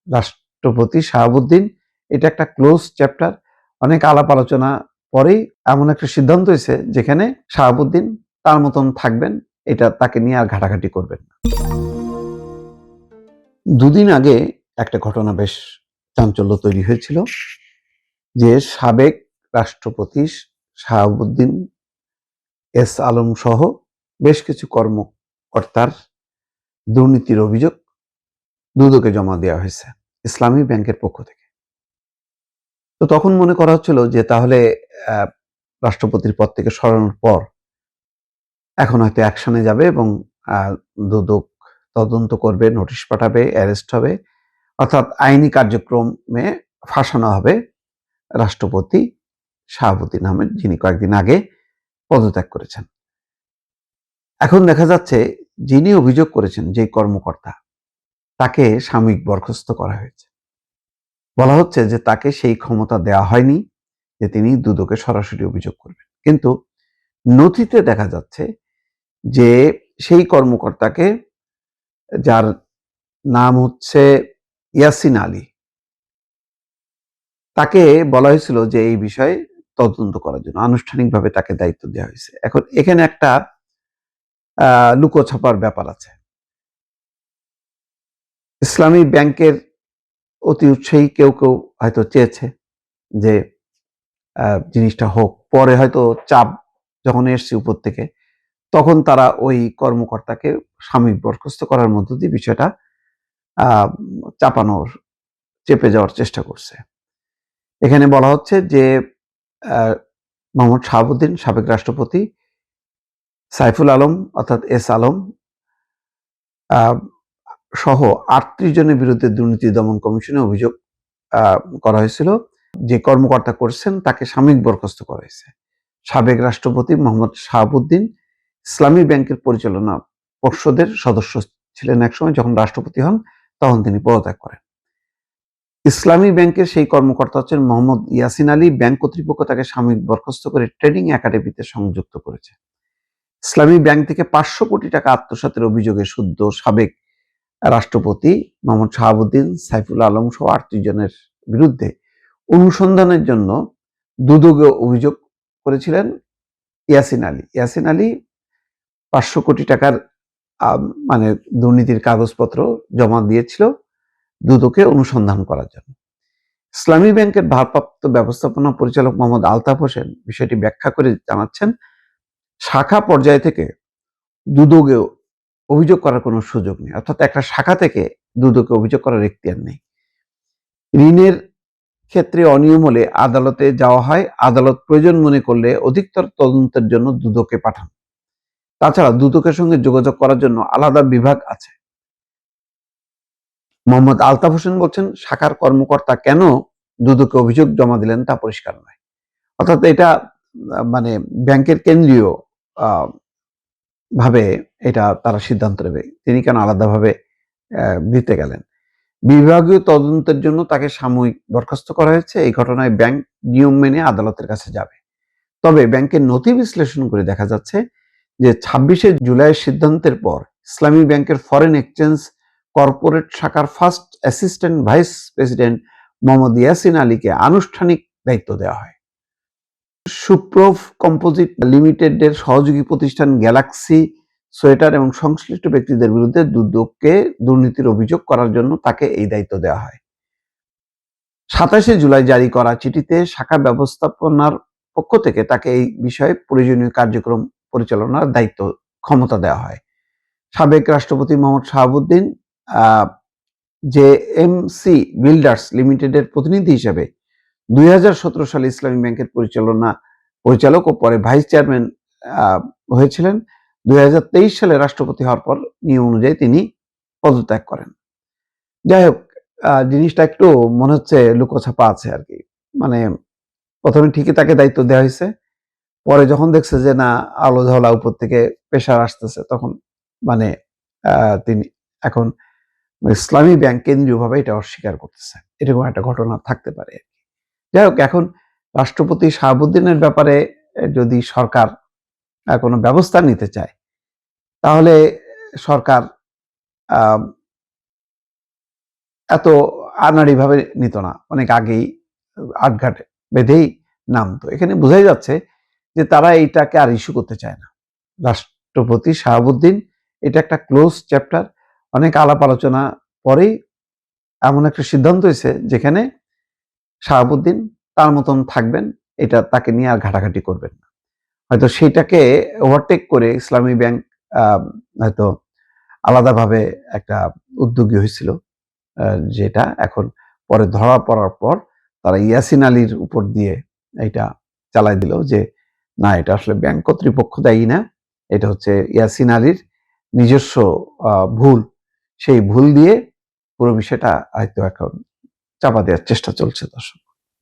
রাষ্ট্রপতি শাহাবুদ্দিন, এটা একটা ক্লোজ চ্যাপ্টার। অনেক আলাপ আলোচনা পরেই এমন একটা সিদ্ধান্ত হয়েছে যেখানে শাহাবুদ্দিন তার মতন থাকবেন, এটা তাকে নিয়ে আর ঘাটাঘাটি করবেন না। দুদিন আগে একটা ঘটনা বেশ চাঞ্চল্য তৈরি হয়েছিল যে সাবেক রাষ্ট্রপতি শাহাবুদ্দিন এস আলম সহ বেশ কিছু কর্মকর্তার দুর্নীতির অভিযোগ দুদকে জমা দেওয়া হয়েছে ইসলামী ব্যাংকের পক্ষ থেকে। তো তখন মনে করা হচ্ছিল যে তাহলে রাষ্ট্রপতির পদ থেকে সরানোর পর এখন হয়তো অ্যাকশনে যাবে এবং দুদক তদন্ত করবে, নোটিশ পাঠাবে, অ্যারেস্ট হবে, অর্থাৎ আইনি কার্যক্রমে ফাঁসানো হবে রাষ্ট্রপতি শাহাবুদ্দিন আহমেদ, যিনি কয়েকদিন আগে পদত্যাগ করেছেন। এখন দেখা যাচ্ছে যিনি অভিযোগ করেছেন, যে কর্মকর্তা, তাকে সাময়িক বরখাস্ত করা হয়েছে। বলা হচ্ছে যে তাকে সেই ক্ষমতা দেওয়া হয়নি যে তিনি দুদকে সরাসরি অভিযোগ করবেন, কিন্তু নথিতে দেখা যাচ্ছে যে সেই কর্মকর্তাকে, যার নাম হচ্ছে ইয়াসিন আলী, তাকে বলা হয়েছিল যে এই বিষয়ে তদন্ত করার জন্য আনুষ্ঠানিকভাবে তাকে দায়িত্ব দেওয়া হয়েছে। এখন এখানে একটা লুকোছাপার ব্যাপার আছে। ইসলামী ব্যাংকের অতি উৎসাহী কেউ কেউ হয়তো চেয়েছে যে জিনিসটা হোক, পরে হয়তো চাপ যখন এসছে উপর থেকে, তখন তারা ওই কর্মকর্তাকে সাময়িক বরখাস্ত করার মধ্য দিয়ে বিষয়টা চেপে যাওয়ার চেষ্টা করছে। এখানে বলা হচ্ছে যে মোহাম্মদ শাহাবুদ্দিন, সাবেক রাষ্ট্রপতি, সাইফুল আলম অর্থাৎ এস আলম সহ 38 জনের বিরুদ্ধে দুর্নীতি দমন কমিশনে অভিযোগ করা হয়েছিল। যে কর্মকর্তা করছেন তাকে সাময়িক বরখাস্ত করা হয়েছে। সাবেক রাষ্ট্রপতি মোহাম্মদ শাহাবুদ্দিন ইসলামী ব্যাংকের পরিচালনা পর্ষদের সদস্য ছিলেন একসময়, যখন রাষ্ট্রপতি হন তখন তিনি পদত্যাগ করেন। ইসলামী ব্যাংকের সেই কর্মকর্তা হচ্ছেন মোহাম্মদ ইয়াসিন আলী। ব্যাংক কর্তৃপক্ষ তাকে সাময়িক বরখাস্ত করে ট্রেডিং একাডেমিতে সংযুক্ত করেছে। ইসলামী ব্যাংক থেকে 500 কোটি টাকা আত্মসাতের অভিযোগে শুদ্ধ সাবেক রাষ্ট্রপতি মোহাম্মদ শাহাবুদ্দিন, সাইফুল আলম সহ 38 জনের বিরুদ্ধে অনুসন্ধানের জন্য দুদকে অভিযোগ করেছিলেন ইয়াসিন আলী। ইয়াসিন আলী 500 কোটি টাকার মানে দুর্নীতির কাগজপত্র জমা দিয়েছিল দুদকে অনুসন্ধান করার জন্য। ইসলামী ব্যাংকের ভারপ্রাপ্ত ব্যবস্থাপনা পরিচালক মোহাম্মদ আলতাফ হোসেন বিষয়টি ব্যাখ্যা করে জানাচ্ছেন, শাখা পর্যায় থেকে দুদকে অভিযোগ করার কোনো সুযোগ নেই, অর্থাৎ একটা শাখা থেকে দুদকে অভিযোগ করার এখতিয়ার নেই। ঋণের ক্ষেত্রে অনিয়ম হলে আদালতে যাওয়া হয়, আদালত প্রয়োজন মনে করলে অধিকতর তদন্তের জন্য দুদকে পাঠান। তাছাড়া দুদকের সঙ্গে যোগাযোগ করার জন্য আলাদা বিভাগ আছে। মোহাম্মদ আলতাফ হোসেন বলছেন, শাখার কর্মকর্তা কেন দুদকে অভিযোগ জমা দিলেন তা পরিষ্কার নয়। অর্থাৎ এটা মানে ব্যাংকের কেন্দ্রীয় ভাবে এটা তারা সিদ্ধান্ত নেবে, তিনি কেন আলাদাভাবে দিতে গেলেন। বিভাগীয় তদন্তের জন্য তাকে সাময়িক বরখাস্ত করা হয়েছে। এই ঘটনায় ব্যাংক নিয়ম মেনে আদালতের কাছে যাবে। তবে ব্যাংকের নথি বিশ্লেষণ করে দেখা যাচ্ছে যে 26শে জুলাইয়ের সিদ্ধান্তের পর ইসলামী ব্যাংকের ফরেন এক্সচেঞ্জ কর্পোরেট শাখার first assistant vice president Mohammad Yasin আলীকে আনুষ্ঠানিক দায়িত্ব দেওয়া হয়। সুপ্রভ কম্পোজিট লিমিটেডের সহযোগী প্রতিষ্ঠান গ্যালাক্সি সোয়েটার এবং সংশ্লিষ্ট ব্যক্তিদের বিরুদ্ধে দুদককে দুর্নীতির অভিযোগ করার জন্য তাকে এই দায়িত্ব দেওয়া হয়। 27শে জুলাই জারি করা চিঠিতে শাখা ব্যবস্থাপনার পক্ষ থেকে তাকে এই বিষয়ে প্রয়োজনীয় কার্যক্রম পরিচালনার দায়িত্ব ক্ষমতা দেওয়া হয়। সাবেক রাষ্ট্রপতি মোহাম্মদ শাহাবুদ্দিন জেএমসি বিল্ডার্স লিমিটেডের প্রতিনিধি হিসেবে 2017 সালে ইসলামী ব্যাংকের পরিচালক ও পরে ভাইস চেয়ারম্যান হয়েছিলেন। 2023 সালে রাষ্ট্রপতি হওয়ার পর নিয়ম অনুযায়ী তিনি পদত্যাগ করেন। যাই হোক, জিনিসটা একটু মনে হচ্ছে লুকোছাপা আছে আর কি। মানে প্রথমে ঠিকই তাকে দায়িত্ব দেওয়া হয়েছে, পরে যখন দেখছে যে না আলো ঝালা উপর থেকে প্রেশার আসতেছে, তখন মানে তিনি এখন ইসলামী ব্যাংক কেন্দ্রীয়ভাবে এটা অস্বীকার করতেছে। এরকম একটা ঘটনা থাকতে পারে। যাই হোক, এখন রাষ্ট্রপতি শাহাবুদ্দিনের ব্যাপারে যদি সরকার কোনো ব্যবস্থা নিতে চায়, তাহলে সরকার এত আনাড়ি ভাবে নিত না, অনেক আগেই আটঘাট বেঁধেই নামতো। এখানে বোঝাই যাচ্ছে যে তারা এইটাকে আর ইস্যু করতে চায় না। রাষ্ট্রপতি শাহাবুদ্দিন, এটা একটা ক্লোজ চ্যাপ্টার। অনেক আলাপ আলোচনা পরেই এমন একটা সিদ্ধান্ত হয়েছে যেখানে শাহাবুদ্দিন তার মতন থাকবেন, এটা তাকে নিয়ে আর ঘাটাঘাটি করবেন না। হয়তো সেটাকে ওভারটেক করে ইসলামী ব্যাংক হয়তো আলাদাভাবে একটা উদ্যোগী হয়েছিল, যেটা এখন পরে ধরা পড়ার পর তারা ইয়াসিন আলীর উপর দিয়ে এটা চালাই দিল যে না, এটা আসলে ব্যাংক কর্তৃপক্ষ দায়ী না, এটা হচ্ছে ইয়াসিন আলীর নিজস্ব ভুল। সেই ভুল দিয়ে পুরো বিষয়টা হয়তো এখন চাপা দেওয়ার চেষ্টা চলছে। দর্শক।